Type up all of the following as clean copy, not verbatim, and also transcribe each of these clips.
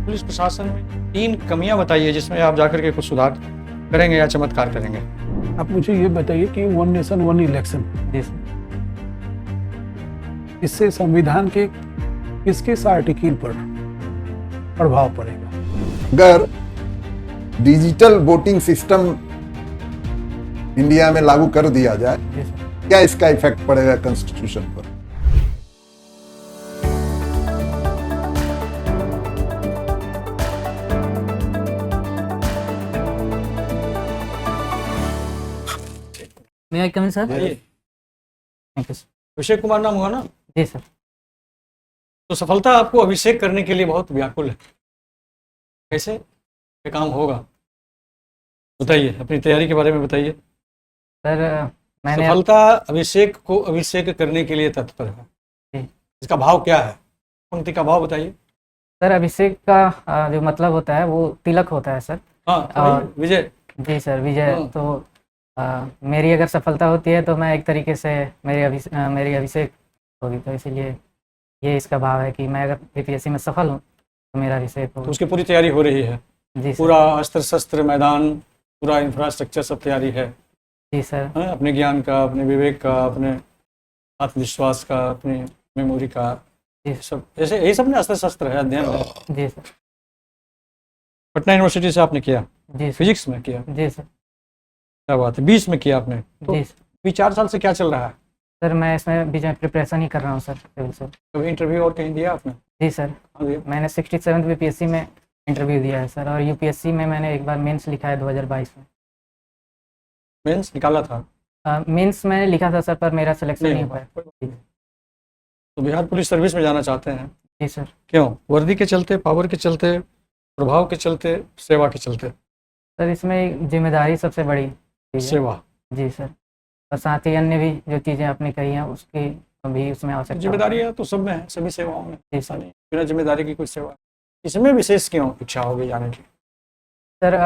Police प्रशासन में 3 कमियां बताइए जिसमें आप जाकर के कुछ सुधार करेंगे या चमत्कार करेंगे। आप मुझे ये बताइए कि वन नेशन वन इलेक्शन, जी सर। इससे संविधान के किस किस आर्टिकल पर प्रभाव पड़ेगा? अगर डिजिटल वोटिंग सिस्टम इंडिया में लागू कर दिया जाए, जी सर। क्या इसका इफेक्ट पड़ेगा कॉन्स्टिट्यूशन पर? May I come in sir? आइए। Thank you sir. Abhishek Kumar नाम हुआ ना? जी सर। तो सफलता आपको अभिषेक करने के लिए बहुत व्याकुल है। कैसे ये काम होगा बताइए, अपनी तैयारी के बारे में बताइए। सर मैंने सफलता अभिषेक को अभिषेक करने के लिए तत्पर है। जी। इसका भाव क्या है? पंक्ति का भाव बताइए। सर अभिषेक का जो मतलब होता है वो तिलक होता है सर। हाँ और- विजय। जी सर, विजय। हाँ। तो मेरी अगर सफलता होती है तो मैं एक तरीके से मेरी अभिषेक होगी, तो इसीलिए ये इसका भाव है कि मैं अगर बीपीएससी में सफल हूँ तो मेरा अभिषेक तो होगा। उसकी पूरी तैयारी हो रही है। जी सर। पूरा अस्त्र शस्त्र मैदान, पूरा इंफ्रास्ट्रक्चर सब तैयारी है। जी सर। हाँ, अपने ज्ञान का, अपने विवेक का, अपने आत्मविश्वास का, अपनी मेमोरी का, जी सब ऐसे यही सब ने अस्त्र शस्त्र है, अध्ययन है। जी सर। पटना यूनिवर्सिटी से आपने किया, जी सर। फिजिक्स में किया, जी सर। क्या बात है। 20 में किया आपने, तो जी सर। अभी 4 साल से क्या चल रहा है? सर मैं इसमें बीच में प्रिपरेशन ही कर रहा हूँ सर, सिविल सर। कभी इंटरव्यू और कहीं दिया आपने? जी सर। हाँ दिया। मैंने 67th बीपीएससी में इंटरव्यू दिया है सर, और यूपीएससी में मैंने एक बार मेंस लिखा है 2022 में। मेंस निकाला था? मेंस मैंने लिखा था सर, पर मेरा सिलेक्शन नहीं हुआ है। हुआ। तो बिहार पुलिस सर्विस में जाना चाहते हैं? जी सर। क्यों? वर्दी के चलते, पावर के चलते, प्रभाव के चलते, सेवा के चलते? सर इसमें जिम्मेदारी सबसे बड़ी चीज़ है। सेवा। जी सर। और साथ ही अन्य भी जो चीज़ें आपने कही हैं उसकी भी उसमें आवश्यकता जिम्मेदारी है तो सब में है, सभी सेवाओं में। जी ऐसा सर। नहीं बिना जिम्मेदारी की कोई सेवा। इसमें विशेष क्यों इच्छा होगी जाने की? सर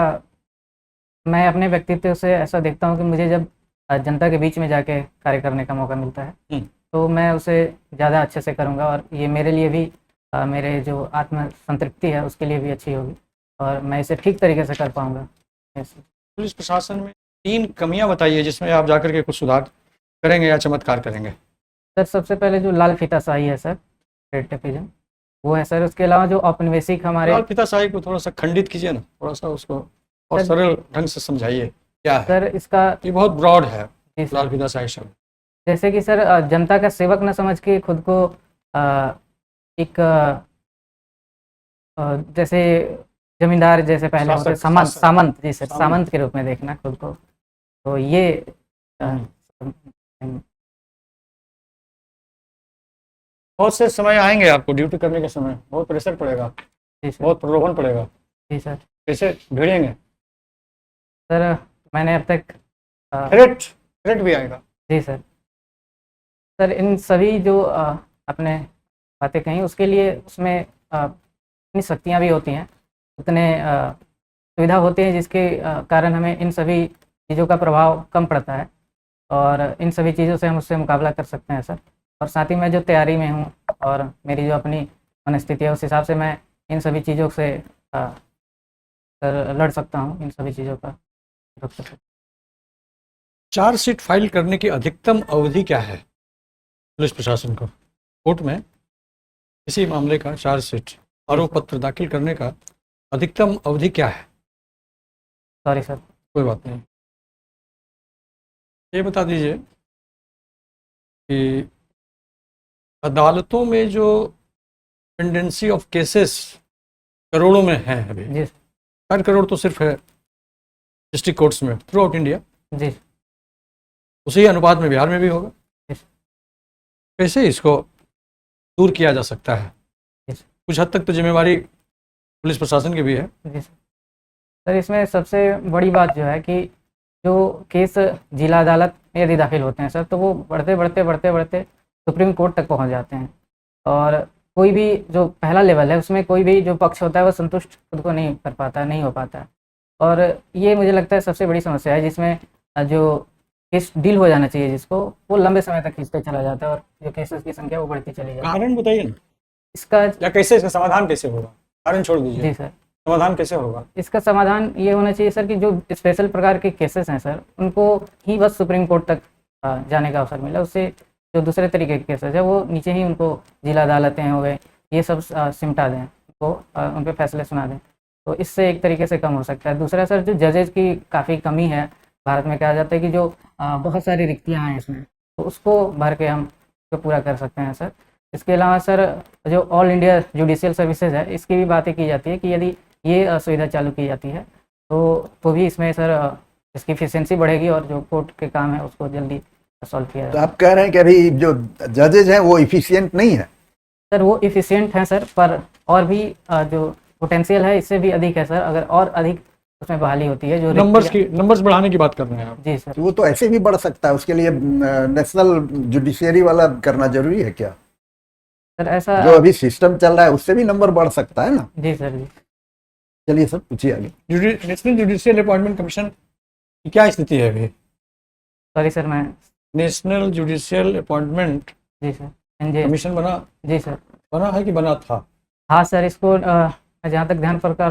मैं अपने व्यक्तित्व से ऐसा देखता हूँ कि मुझे जब जनता के बीच में जाके कार्य करने का मौका मिलता है तो मैं उसे ज़्यादा अच्छे से करूँगा, और ये मेरे लिए भी मेरे जो आत्म संतृप्ति है उसके लिए भी अच्छी होगी, और मैं इसे ठीक तरीके से कर पाऊँगा। पुलिस प्रशासन में 3 कमियां बताइए जिसमें आप जाकर के कुछ सुधार करेंगे या चमत्कार करेंगे। सर सबसे पहले जो लाल फीताशाही है सर, रेड टेपिज्म, वो है सर। उसके अलावा जो औपनिवेशिक हमारे लाल फीताशाही को थोड़ा सा खंडित कीजिए ना, थोड़ा सा उसको और सर- सरल ढंग से समझाइए क्या है। सर इसका ये बहुत ब्रॉड है जी सर। लाल फीताशाही शब्द। जैसे कि सर जनता का सेवक न समझ के खुद को एक जैसे जमींदार जैसे पहले होते शासक- सामंत शासक। सामंत जी सर, सामंत। सामंत के रूप में देखना खुद को, तो ये बहुत से समय आएंगे आपको ड्यूटी करने के समय, बहुत प्रेशर पड़ेगा, जी सर। बहुत प्रलोभन पड़ेगा। जी सर। कैसे भिड़ेंगे? सर मैंने अब तक थ्रेट भी आएगा। जी सर। सर इन सभी जो आपने बातें कही उसके लिए उसमें इतनी शक्तियाँ भी होती हैं, उतने सुविधा होती है जिसके कारण हमें इन सभी चीज़ों का प्रभाव कम पड़ता है, और इन सभी चीज़ों से हम उससे मुकाबला कर सकते हैं सर। और साथ ही मैं जो तैयारी में हूँ और मेरी जो अपनी मनस्थिति है उस हिसाब से मैं इन सभी चीज़ों से सर लड़ सकता हूँ, इन सभी चीज़ों का रोक सकता हूँ। चार्जशीट फाइल करने की अधिकतम अवधि क्या है पुलिस प्रशासन को? कोर्ट में किसी मामले का चार्जशीट, आरोप पत्र दाखिल करने का अधिकतम अवधि क्या है? Sorry sir. कोई बात नहीं। ये बता दीजिए कि अदालतों में जो पेंडेंसी ऑफ केसेस करोड़ों में है अभी, जी 4 करोड़ तो सिर्फ है डिस्ट्रिक्ट कोर्ट्स में थ्रू आउट इंडिया, जी उसी अनुपात में बिहार में भी होगा। Yes. कैसे इसको दूर किया जा सकता है? Yes. कुछ हद तक तो जिम्मेवारी पुलिस प्रशासन की भी है। जी सर। इसमें सबसे बड़ी बात जो है कि जो केस जिला अदालत में यदि दाखिल होते हैं सर, तो वो बढ़ते बढ़ते बढ़ते बढ़ते सुप्रीम कोर्ट तक पहुंच जाते हैं, और कोई भी जो पहला लेवल है उसमें कोई भी जो पक्ष होता है वो संतुष्ट खुद को नहीं कर पाता, नहीं हो पाता है। और ये मुझे लगता है सबसे बड़ी समस्या है, जिसमें जो केस डील हो जाना चाहिए जिसको, वो लंबे समय तक खींचते चला जाता है, और जो केसेस की संख्या वो बढ़ती चली जाती है। कारण बताइए ना, इसका या कैसे इसका समाधान कैसे होगा? कारण छोड़ दीजिए, जी सर। समाधान कैसे होगा? इसका समाधान ये होना चाहिए सर कि जो स्पेशल प्रकार के केसेस हैं सर, उनको ही बस सुप्रीम कोर्ट तक जाने का अवसर मिला। उससे जो दूसरे तरीके के केसेस है वो नीचे ही उनको जिला अदालतें हो गए ये सब सिमटा दें, उनको उन पर फैसले सुना दें, तो इससे एक तरीके से कम हो सकता है। दूसरा सर, जो जजेज की काफ़ी कमी है भारत में, कहा जाता है कि जो बहुत सारी रिक्तियाँ हैं इसमें, तो उसको भर के हम तो पूरा कर सकते हैं सर। इसके अलावा सर, जो ऑल इंडिया जुडिशियल सर्विसेज है, इसकी भी बातें की जाती है कि यदि ये सुविधा चालू की जाती है तो भी इसमें सर इसकी एफिशिएंसी बढ़ेगी और जो कोर्ट के काम है उसको जल्दी सॉल्व किया तो जाए। आप कह रहे हैं कि अभी जो जजेज हैं वो इफिशियंट नहीं है? सर वो इफ़िशिएंट हैं सर, पर और भी जो पोटेंशियल है इससे भी अधिक है सर। अगर और अधिक उसमें बहाली होती है, जो नंबर्स बढ़ाने की बात कर रहे हैं आप? जी सर। तो वो तो ऐसे भी बढ़ सकता है, उसके लिए नेशनल जुडिशियरी वाला करना जरूरी है क्या? सर ऐसा जो अभी सिस्टम चल रहा है उससे भी नंबर बढ़ सकता है ना? जी सर जी। चलिए सर, पूछिए आगे। नेशनल जुडिशियल अपॉइंटमेंट कमीशन की क्या स्थिति है अभी? सॉरी सर, मैं नेशनल जुडिशियल अपॉइंटमेंट जी सर एनजे कमीशन जी सर। बना है कि बना था? हाँ सर, इसको मैं जहाँ तक ध्यान कर पा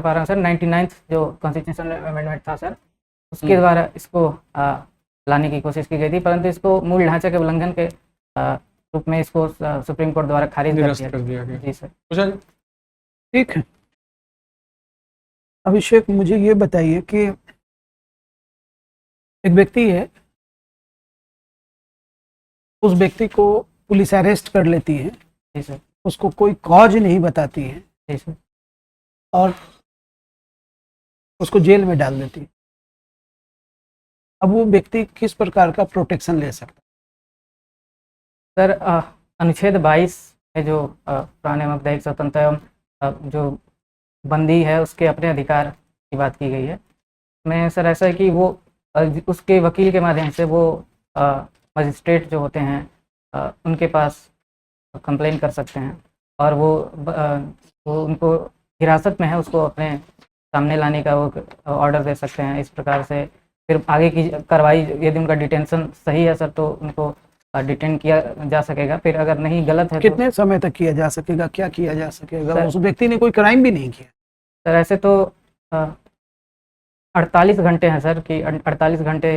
रहा हूँ सर, 99th जो कॉन्स्टिट्यूशनल अमेंडमेंट था सर, उसके द्वारा इसको लाने की कोशिश की गई थी, परंतु इसको मूल ढांचे के उल्लंघन के रूप में इसको सुप्रीम कोर्ट द्वारा खारिज निरस्त कर दिया गया। जी सर। पूछा जी? ठीक है। अभिषेक, मुझे ये बताइए कि एक व्यक्ति है, उस व्यक्ति को पुलिस अरेस्ट कर लेती है, जी सर। उसको कोई कॉज नहीं बताती है जी सर। और उसको जेल में डाल देती है। अब वो व्यक्ति किस प्रकार का प्रोटेक्शन ले सकता सर अनुच्छेद 22 है जो पुराने आपराधिक स्वतंत्रता एवं जो बंदी है उसके अपने अधिकार की बात की गई है। मैं सर ऐसा है कि वो उसके वकील के माध्यम से वो मजिस्ट्रेट जो होते हैं उनके पास कंप्लेन कर सकते हैं और वो उनको हिरासत में है उसको अपने सामने लाने का वो ऑर्डर दे सकते हैं। इस प्रकार से फिर आगे की कार्रवाई, यदि उनका डिटेंशन सही है सर तो उनको डिटेन किया जा सकेगा। फिर अगर नहीं गलत है कितने समय तक किया जा सकेगा, क्या किया जा सकेगा? सर, उस व्यक्ति ने कोई क्राइम भी नहीं किया। सर ऐसे तो 48 घंटे हैं सर कि 48 घंटे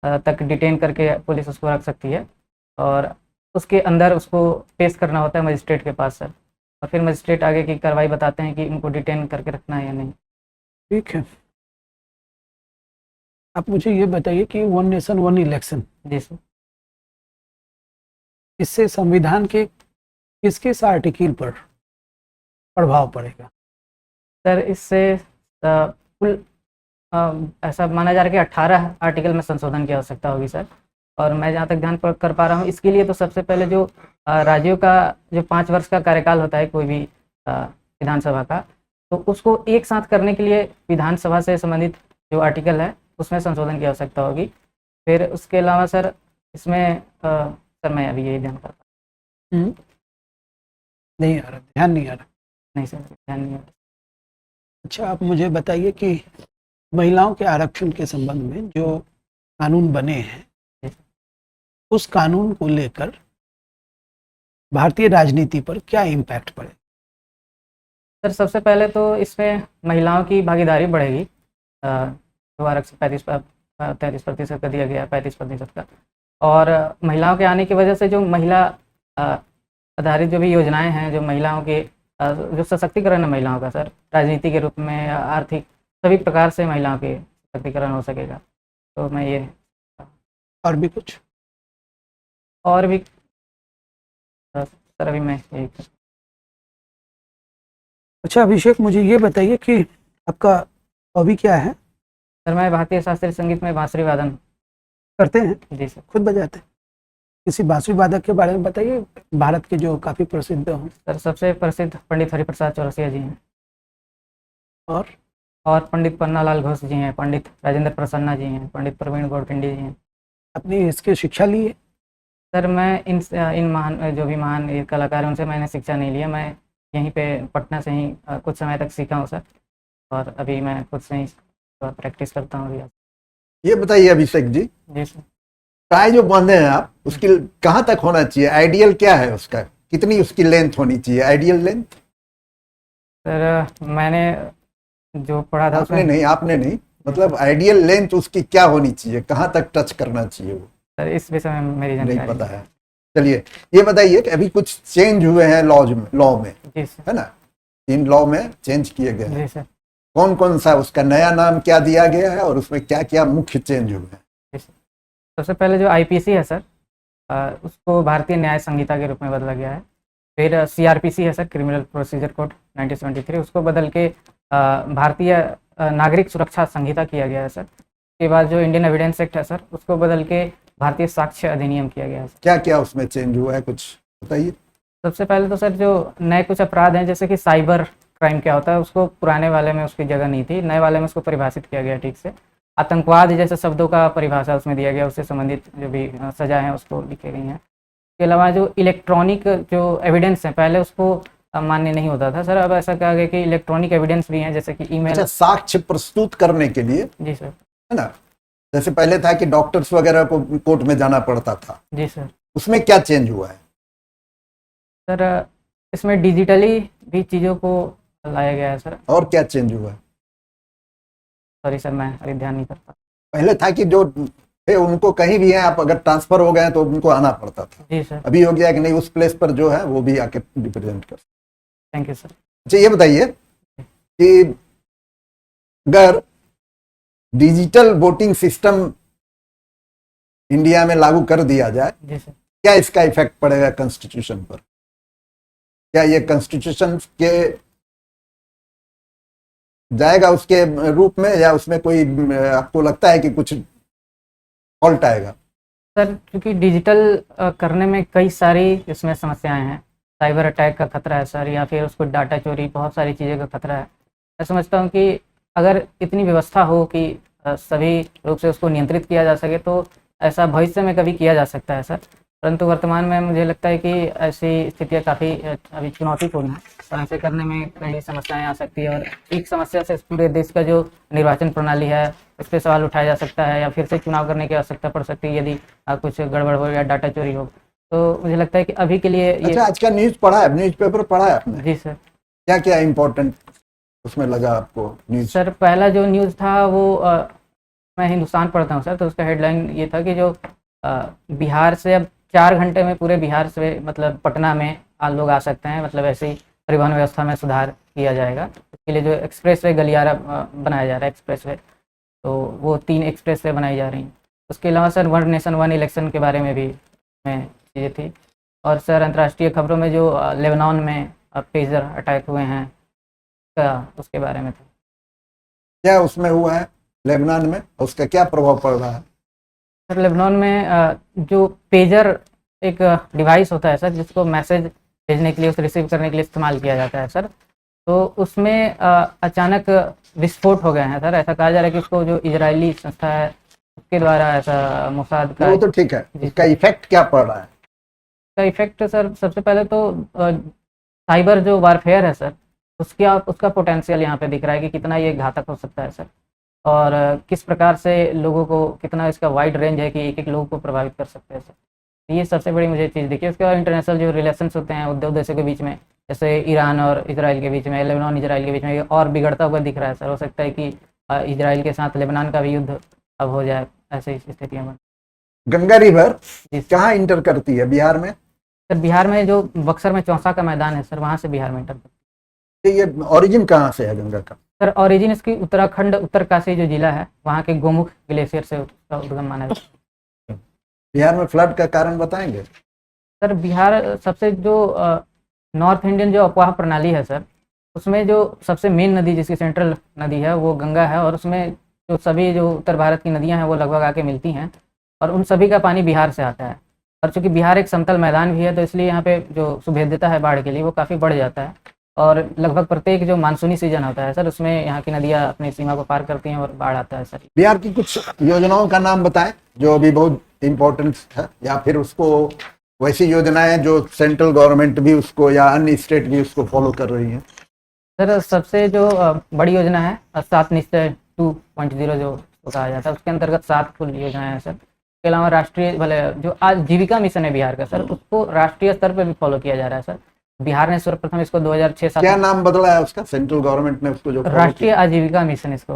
तक डिटेन करके पुलिस उसको रख सकती है और उसके अंदर उसको पेश करना होता है मजिस्ट्रेट के पास सर, और फिर मजिस्ट्रेट आगे की कार्रवाई बताते हैं कि उनको डिटेन करके रखना है या नहीं। ठीक है। आप मुझे ये बताइए कि वन नेशन वन इलेक्शन, जी सर। इससे संविधान के किस किस आर्टिकल पर प्रभाव पड़ेगा? सर इससे कुल ऐसा माना जा रहा है कि 18 आर्टिकल में संशोधन की आवश्यकता होगी सर। और मैं जहाँ तक ध्यान कर पा रहा हूँ, इसके लिए तो सबसे पहले जो राज्यों का जो 5 वर्ष का कार्यकाल होता है कोई भी विधानसभा का, तो उसको एक साथ करने के लिए विधानसभा से संबंधित जो आर्टिकल है उसमें संशोधन की आवश्यकता होगी। फिर उसके अलावा सर इसमें सर मैं अभी यही ध्यान करता नहीं आ रहा, ध्यान नहीं आ रहा। नहीं सर, ध्यान नहीं आ रहा। अच्छा, आप मुझे बताइए कि महिलाओं के आरक्षण के संबंध में जो कानून बने हैं, उस कानून को लेकर भारतीय राजनीति पर क्या इम्पैक्ट पड़ेगा? सर सबसे पहले तो इसमें महिलाओं की भागीदारी बढ़ेगी। जो आरक्षण 33% का दिया गया, 35% का, और महिलाओं के आने की वजह से जो महिला आधारित जो भी योजनाएं हैं, जो महिलाओं के जो सशक्तिकरण है महिलाओं का सर, राजनीति के रूप में या आर्थिक सभी प्रकार से महिलाओं के सशक्तिकरण हो सकेगा। तो मैं ये और भी कुछ? और भी सर अभी मैं यही अच्छा अभिषेक, मुझे ये बताइए कि आपका हॉबी क्या है? सर मैं भारतीय शास्त्रीय संगीत में बांसुरी वादन करते हैं? जी सर। खुद बजाते हैं? किसी बांसुरी वादक के बारे में बताइए, भारत के जो काफ़ी प्रसिद्ध हों। सर सबसे प्रसिद्ध पंडित हरिप्रसाद चौरसिया जी हैं और पंडित पन्नालाल घोष जी हैं, पंडित राजेंद्र प्रसन्ना जी हैं, पंडित प्रवीण गौरपिंडी जी हैं। अपनी इसकी शिक्षा ली है? सर मैं इन महान जो भी महान ये कलाकार हैं उनसे मैंने शिक्षा नहीं लिया। मैं यहीं पे पटना से ही कुछ समय तक सीखा हूँ सर, और अभी मैं खुद से ही प्रैक्टिस करता हूँ अभी। ये बताइए अभिषेक जी, जी सर। टाई जो बांधे हैं आप, उसकी कहाँ तक होना चाहिए? आइडियल क्या है उसका? कितनी उसकी लेंथ होनी चाहिए, आइडियल लेंथ? सर मैंने जो पढ़ा था आपने नहीं मतलब आइडियल लेंथ उसकी क्या होनी चाहिए, कहाँ तक टच करना चाहिए वो सर इस विषय में मेरी नहीं जानकारी पता है। चलिए ये बताइए कि अभी कुछ चेंज हुए हैं लॉ में, जी सर। है ना, 3 लॉ में चेंज किए गए हैं। जी सर। कौन कौन सा, उसका नया नाम क्या दिया गया है और उसमें क्या क्या मुख्य चेंज हुए हैं? जी सर। सबसे पहले जो आईपीसी है सर, उसको भारतीय न्याय संहिता के रूप में बदला गया है। फिर सीआरपीसी है सर, क्रिमिनल प्रोसीजर कोड 1973, उसको बदल के भारतीय नागरिक सुरक्षा संहिता किया गया है सर। उसके बाद जो इंडियन एविडेंस एक्ट है सर, उसको बदल के भारतीय साक्ष्य अधिनियम किया गया है सर। क्या क्या उसमें चेंज हुआ है, कुछ बताइए। सबसे पहले तो सर जो नए कुछ अपराध हैं, जैसे कि साइबर क्राइम क्या होता है, उसको पुराने वाले में उसकी जगह नहीं थी, नए वाले में उसको परिभाषित किया गया ठीक से। आतंकवाद जैसे शब्दों का परिभाषा उसमें दिया गया, उससे संबंधित जो भी सजा है उसको लिखी गई हैं। इसके अलावा जो इलेक्ट्रॉनिक जो एविडेंस है, पहले उसको मान्य नहीं होता था सर, अब ऐसा कहा गया कि इलेक्ट्रॉनिक एविडेंस भी हैं, जैसे कि ईमेल। अच्छा, साक्ष्य प्रस्तुत करने के लिए, जी सर। है ना, जैसे पहले था कि डॉक्टर्स वगैरह को कोर्ट में जाना पड़ता था, जी सर। उसमें क्या चेंज हुआ है? सर इसमें डिजिटली भी चीज़ों को लाया गया है सर। और क्या चेंज हुआ है? सॉरी सर, मैं अभी ध्यान नहीं कर पा। पहले था कि जो थे उनको कहीं भी है, आप अगर ट्रांसफर हो गए तो उनको आना पड़ता था। जी सर। अभी हो गया कि नहीं, उस प्लेस पर जो है वो भी आके रिप्रेजेंट कर। Thank you sir. अच्छा ये बताइए कि अगर डिजिटल वोटिंग सिस्टम इंडिया में लागू कर दिया जाए, जी सर। क्या इसका इफेक्ट पड़ेगा कॉन्स्टिट्यूशन पर? क्या ये कॉन्स्टिट्यूशन के जाएगा उसके रूप में, या उसमें कोई आपको लगता है कि कुछ फॉल्ट आएगा? सर क्योंकि डिजिटल करने में कई सारी इसमें समस्याएं हैं, साइबर अटैक का खतरा है सर, या फिर उसको डाटा चोरी, बहुत सारी चीज़ें का खतरा है। मैं समझता हूँ कि अगर इतनी व्यवस्था हो कि सभी रूप से उसको नियंत्रित किया जा सके, तो ऐसा भविष्य में कभी किया जा सकता है सर। परंतु वर्तमान में मुझे लगता है कि ऐसी स्थितियाँ काफ़ी अभी चुनौतीपूर्ण हैं, और ऐसे करने में कई समस्याएं आ सकती है, और एक समस्या से पूरे देश का जो निर्वाचन प्रणाली है उस पर सवाल उठाया जा सकता है, या फिर से चुनाव करने की आवश्यकता पड़ सकती है यदि कुछ गड़बड़ हो या डाटा चोरी हो। तो मुझे लगता है कि अभी के लिए ये। अच्छा, आज का न्यूज पढ़ा है, न्यूज़पेपर पढ़ा है आपने? जी सर। क्या क्या इम्पोर्टेंट उसमें लगा आपको न्यूज? सर पहला जो न्यूज़ था वो मैं हिंदुस्तान पढ़ता हूँ सर, तो उसका हेडलाइन ये था कि जो बिहार से अब 4 घंटे में पूरे बिहार से मतलब पटना में लोग आ सकते हैं, मतलब ऐसे ही परिवहन व्यवस्था में सुधार किया जाएगा। इसके लिए जो एक्सप्रेस वे गलियारा बनाया जा रहा है, एक्सप्रेस वे, तो वो 3 एक्सप्रेस वे बनाई जा रही हैं। उसके अलावा sir one nation one election के बारे में भी में चीज़ें थी। और सर अंतर्राष्ट्रीय खबरों में जो लेबनान में पेजर अटैक हुए हैं उसके बारे में था। क्या उसमें हुआ है लेबनान में, उसका क्या प्रभाव पड़ रहा है? सर लेबनान में जो पेजर एक डिवाइस होता है सर, जिसको मैसेज भेजने के लिए, उसे रिसीव करने के लिए इस्तेमाल किया जाता है सर, तो उसमें अचानक विस्फोट हो गए हैं सर। ऐसा कहा जा रहा है कि उसको जो इजरायली संस्था है उसके द्वारा ऐसा मोसाद का। वो तो ठीक है, इसका इफेक्ट क्या पड़ रहा है? इसका इफेक्ट सर सबसे पहले तो साइबर जो वारफेयर है सर, उसका पोटेंशियल यहाँ पे दिख रहा है कि कितना ये घातक हो सकता है सर, और किस प्रकार से लोगों को, कितना इसका वाइड रेंज है कि एक एक लोगों को प्रभावित कर सकते हैं सर। ये सबसे बड़ी मुझे चीज़ दिखी। उसके बाद इंटरनेशनल जो रिलेशंस होते हैं दो देशों के बीच में, जैसे ईरान और इजराइल के बीच में, लेबनान इजराइल के बीच में, ये और बिगड़ता हुआ दिख रहा है सर। हो सकता है कि इजराइल के साथ लेबनान का भी युद्ध अब हो जाए, ऐसे स्थितियाँ बन। गंगा रिवर कहाँ इंटर करती है बिहार में? सर बिहार में जो बक्सर में चौसा का मैदान है सर, वहाँ से बिहार में इंटर करती है। ये ओरिजिन कहाँ से है गंगा का? सर ओरिजिन इसकी उत्तराखंड उत्तरकाशी जो जिला है, वहाँ के गोमुख ग्लेशियर से उसका उद्गम माना जाता है। बिहार में फ्लड का कारण बताएंगे? सर बिहार सबसे जो नॉर्थ इंडियन जो अफवाह प्रणाली है सर, उसमें जो सबसे मेन नदी जिसकी सेंट्रल नदी है वो गंगा है, और उसमें जो सभी जो उत्तर भारत की नदियां हैं वो लगभग आके मिलती हैं, और उन सभी का पानी बिहार से आता है। और चूँकि बिहार एक समतल मैदान भी है, तो इसलिए यहाँ पे जो सुभेद्यता है बाढ़ के लिए वो काफ़ी बढ़ जाता है, और लगभग प्रत्येक जो मानसूनी सीजन होता है सर, उसमें यहाँ की नदियाँ अपनी सीमा को पार करती हैं और बाढ़ आता है सर। बिहार की कुछ योजनाओं का नाम बताएं जो अभी बहुत इम्पोर्टेंट है, या फिर उसको वैसी योजनाएं जो सेंट्रल गवर्नमेंट भी उसको या अन्य स्टेट भी उसको फॉलो कर रही है। सर सबसे जो बड़ी योजना है 7 निश्चय 2.0 जो कहा जाता है, उसके अंतर्गत 7 कुल योजनाएं हैं सर। इसके अलावा राष्ट्रीय भले जो आजीविका मिशन है बिहार का सर, उसको राष्ट्रीय स्तर पर भी फॉलो किया जा रहा है सर। बिहार ने सर्वप्रथम इसको 2006-7 क्या नाम बदला है उसका, सेंट्रल गवर्नमेंट ने उसको जो follow राष्ट्रीय किया? आजीविका मिशन इसको।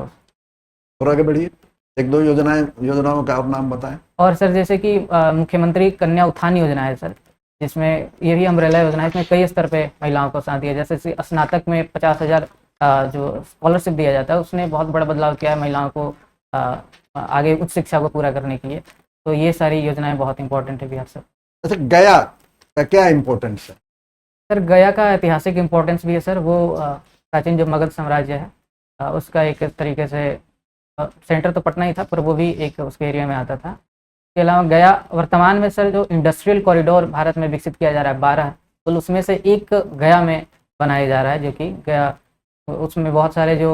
और आगे बढ़िए, एक दो योजनाओं का और नाम बताएं। और सर जैसे कि मुख्यमंत्री कन्या उत्थान योजना है सर, जिसमें ये भी अम्ब्रेला योजना है। इसमें कई स्तर पे महिलाओं को साथ दिया, जैसे कि स्नातक में 50,000 जो स्कॉलरशिप दिया जाता है, उसने बहुत बड़ा बदलाव किया है महिलाओं को आगे उच्च शिक्षा को पूरा करने के लिए। तो ये सारी योजनाएं बहुत इंपॉर्टेंट है बिहार सर। अच्छा, गया का क्या इम्पोर्टेंस है? सर गया का ऐतिहासिक इम्पोर्टेंस भी है सर। वो प्राचीन जो मगध साम्राज्य है उसका एक तरीके से सेंटर तो पटना ही था, पर वो भी एक उसके एरिया में आता था। इसके अलावा गया वर्तमान में सर जो इंडस्ट्रियल कॉरिडोर भारत में विकसित किया जा रहा है 12, तो उसमें से एक गया में बनाया जा रहा है, जो कि गया उसमें बहुत सारे जो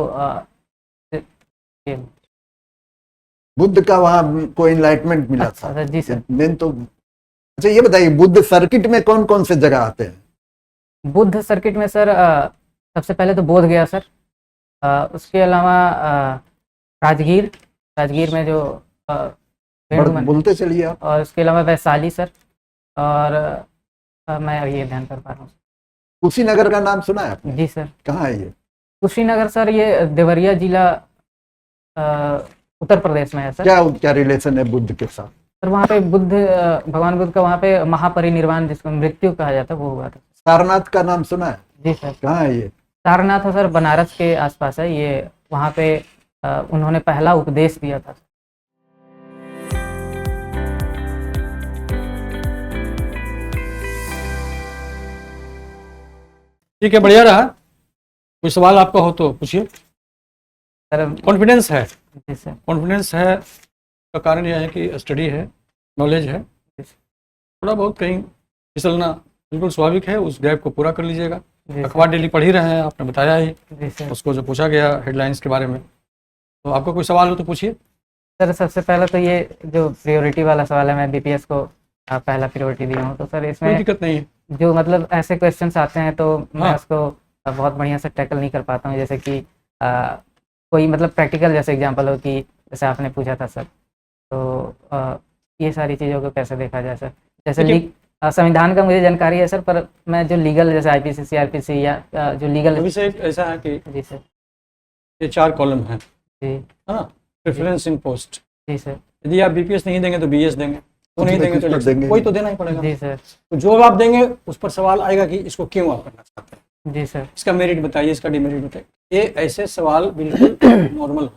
बुद्ध का वहां को एनलाइटमेंट मिला अच्छा, था जी सर। मेन तो। अच्छा ये बताइए, बुद्ध सर्किट में कौन कौन से जगह आते हैं? बुद्ध सर्किट में सर सबसे पहले तो बोध गया सर, उसके अलावा राजगीर में जो बोलते चलिए आप। और उसके अलावा वैशाली सर, और मैं अभी ये ध्यान कर पा रहा हूँ। कुशीनगर का नाम सुना है आपने? जी सर। कहाँ है ये? कुशीनगर सर ये देवरिया जिला उत्तर प्रदेश में है सर। क्या रिलेशन है बुद्ध के साथ? सर वहाँ पे भगवान बुद्ध का वहाँ पे महापरिनिर्वाण, जिसको मृत्यु कहा जाता है, वो हुआ था। सारनाथ का नाम सुना है? जी सर। कहाँ है ये? सारनाथ सर बनारस के आसपास है ये। वहाँ पे उन्होंने पहला उपदेश दिया था। ठीक है, बढ़िया रहा। कोई सवाल आपका हो तो पूछिए। सर कॉन्फिडेंस है, जी सर। कॉन्फिडेंस है का कारण यह है कि स्टडी है, नॉलेज है। थोड़ा बहुत कहीं फिसलना बिल्कुल स्वाभाविक है, उस गैप को पूरा कर लीजिएगा। जी सर। अखबार डेली पढ़ ही रहे हैं, आपने बताया ही जी सर। उसको जो पूछा गया हेडलाइंस के बारे में। तो आपका कोई सवाल हो तो पूछिए। सर सबसे पहले तो ये जो प्रायोरिटी वाला सवाल है, मैं बीपीएस को पहला प्रायोरिटी दिया हूँ, तो सर कोई इसमें दिक्कत नहीं है। जो मतलब ऐसे क्वेश्चंस आते हैं तो मैं हाँ। उसको बहुत बढ़िया से टैकल नहीं कर पाता हूँ। जैसे कि कोई मतलब प्रैक्टिकल जैसे एग्जांपल हो, कि जैसे आपने पूछा था सर, तो ये सारी चीज़ों को कैसे देखा जाए सर। जैसे देखिए- संविधान का मुझे जानकारी है सर, पर मैं जो लीगल जैसे आईपीसी सीआरपीसी या जो लीगल। अभी से ऐसा है कि जी सर। ये 4 कॉलम है जी ना, प्रेफरेंस इन पोस्ट। जी सर। यदि आप बीपीएस नहीं देंगे तो बीएस देंगे, तो नहीं देंगे तो कुछ तो election। देंगे। कोई तो देना ही पड़ेगा। जी सर। तो जो आप देंगे उस पर सवाल आएगा कि इसको क्यों आप करना चाहते हैं, जी सर। इसका मेरिट बताइए, इसका डिमेरिट बताइए। ये ऐसे सवाल बिल्कुल नॉर्मल,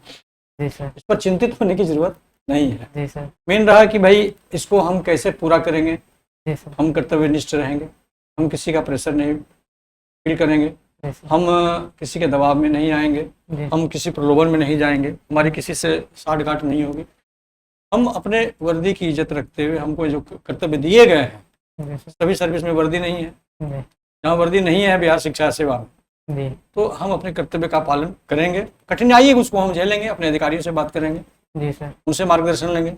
जी सर। इस पर चिंतित होने की जरूरत नहीं है। जी सर। मेन रहा कि भाई इसको हम कैसे पूरा करेंगे, जी सर। हम कर्तव्यनिष्ठ रहेंगे, हम किसी का प्रेशर नहीं फील करेंगे, जी सर। हम किसी के दबाव में नहीं आएंगे, जी हम किसी प्रलोभन में नहीं जाएंगे, हमारी किसी से साठगांठ नहीं होगी। हम अपने वर्दी की इज्जत रखते हुए, हमको जो कर्तव्य दिए गए हैं, जी सर। सभी सर्विस में वर्दी नहीं है, जी जहाँ वर्दी नहीं है बिहार शिक्षा सेवा में, जी तो हम अपने कर्तव्य का पालन करेंगे। कठिनाई है उसको हम झेलेंगे, अपने अधिकारियों से बात करेंगे, जी सर। उनसे मार्गदर्शन लेंगे।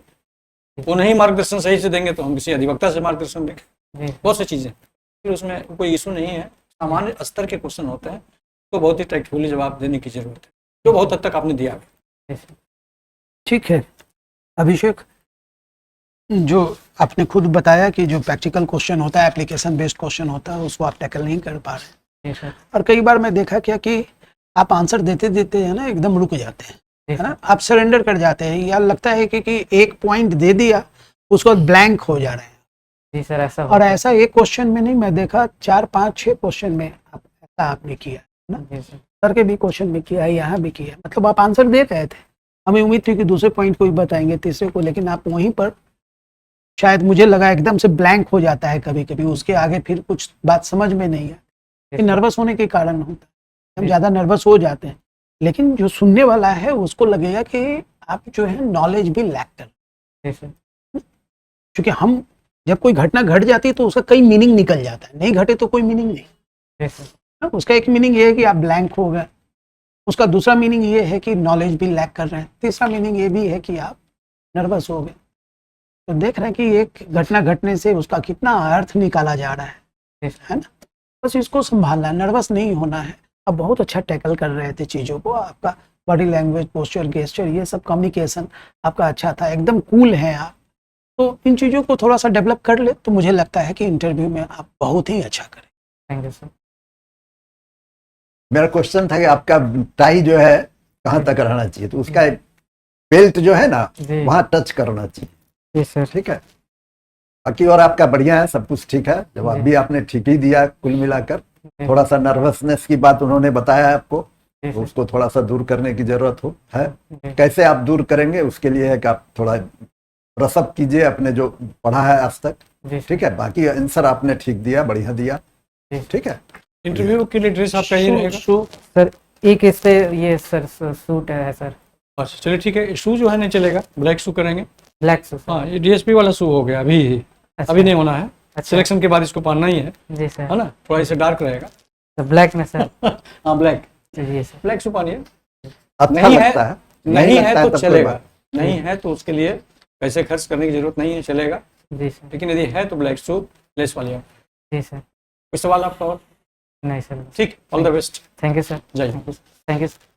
वो नहीं मार्गदर्शन सही से देंगे तो हम किसी अधिवक्ता से मार्गदर्शन लेंगे। जी बहुत सी चीज़ें, फिर उसमें कोई इशू नहीं है। सामान्य स्तर के क्वेश्चन होते हैं तो बहुत ही टैक्टफुली जवाब देने की जरूरत है, जो बहुत हद तक आपने दिया है। जी सर। ठीक है अभिषेक, जो आपने खुद बताया कि जो प्रैक्टिकल क्वेश्चन होता है, एप्लीकेशन बेस्ड क्वेश्चन होता है, उसको आप टैकल नहीं कर पा रहे। जी सर। और कई बार मैं देखा क्या कि आप आंसर देते देते है ना एकदम रुक जाते हैं, जी है ना, आप सरेंडर कर जाते हैं, या लगता है कि एक पॉइंट दे दिया उसको ब्लैंक हो जा रहे हैं। जी सर। ऐसा और ऐसा एक क्वेश्चन में नहीं, मैं देखा 4 5 6 क्वेश्चन में ऐसा आपने किया ना, जी सर। सर के भी क्वेश्चन में किया है, यहाँ भी किया, मतलब आप आंसर दे रहे थे। हमें उम्मीद थी कि दूसरे पॉइंट को भी बताएंगे, तीसरे को, लेकिन आप वहीं पर शायद मुझे लगा एकदम से ब्लैंक हो जाता है कभी कभी, उसके आगे फिर कुछ बात समझ में नहीं है। नर्वस होने के कारण होता है, हम ज़्यादा नर्वस हो जाते हैं। लेकिन जो सुनने वाला है उसको लगेगा कि आप जो है नॉलेज भी लैक कर, जी सर। क्योंकि हम जब कोई घटना घट जाती है तो उसका कई मीनिंग निकल जाता है, नहीं घटे तो कोई मीनिंग नहीं। जी सर। उसका एक मीनिंग ये है कि आप ब्लैंक हो गए, उसका दूसरा मीनिंग ये है कि नॉलेज भी लैक कर रहे हैं, तीसरा मीनिंग ये भी है कि आप नर्वस हो गए। तो देख रहे हैं कि एक घटना घटने से उसका कितना अर्थ निकाला जा रहा है ना। बस इसको संभालना है, नर्वस नहीं होना है। आप बहुत अच्छा टैकल कर रहे थे चीज़ों को, आपका बॉडी लैंग्वेज, पोस्चर, गेस्चर, ये सब कम्युनिकेशन आपका अच्छा था, एकदम कूल हैं आप। तो इन चीज़ों को थोड़ा सा डेवलप कर ले तो मुझे लगता है कि इंटरव्यू में आप बहुत ही अच्छा करें। Thank you sir. मेरा क्वेश्चन था कि आपका टाई जो है कहाँ तक रहना चाहिए, तो उसका बेल्ट जो है ना जी वहां टच करना चाहिए, जी सर। ठीक है। बाकी और आपका बढ़िया है, सब कुछ ठीक है। जवाब जी। भी आपने ठीक ही दिया कुल मिलाकर। जी। थोड़ा सा नर्वसनेस की बात उन्होंने बताया आपको, जी तो सर। उसको थोड़ा सा दूर करने की जरूरत हो है। जी कैसे आप दूर करेंगे उसके लिए है कि आप थोड़ा रसप कीजिए अपने जो पढ़ा है आज तक, जी सर। ठीक है। बाकी आंसर आपने ठीक दिया, बढ़िया दिया, जी। ठीक है। इंटरव्यू के लिए ड्रेस आपका ये रहेगा? शू सर एक इससे ये सर सूट है सर, अच्छा चलिए ठीक है। शू जो है नहीं चलेगा, ब्लैक शू करेंगे। Black suit. हाँ ये डीएसपी वाला शू हो गया, अभी अच्छा। अभी नहीं होना है, अच्छा। सिलेक्शन के बाद इसको पहनना ही है जी सर। ना। थोड़ा इसे डार्क रहेगा। तो ब्लैक में सर। हाँ ब्लैक, जी सर। ब्लैक शू पहनिए। अच्छा नहीं है, लगता है, नहीं है लगता तो तब कोई चलेगा, बात नहीं है तो उसके लिए पैसे खर्च करने की जरूरत नहीं है, चलेगा। जी सर। लेकिन यदि है तो ब्लैक शू लेस वाली है। जी सर। कोई सवाल आपका और? नहीं सर। ठीक, all the best, thank you sir. जय हिंद। Thank you sir.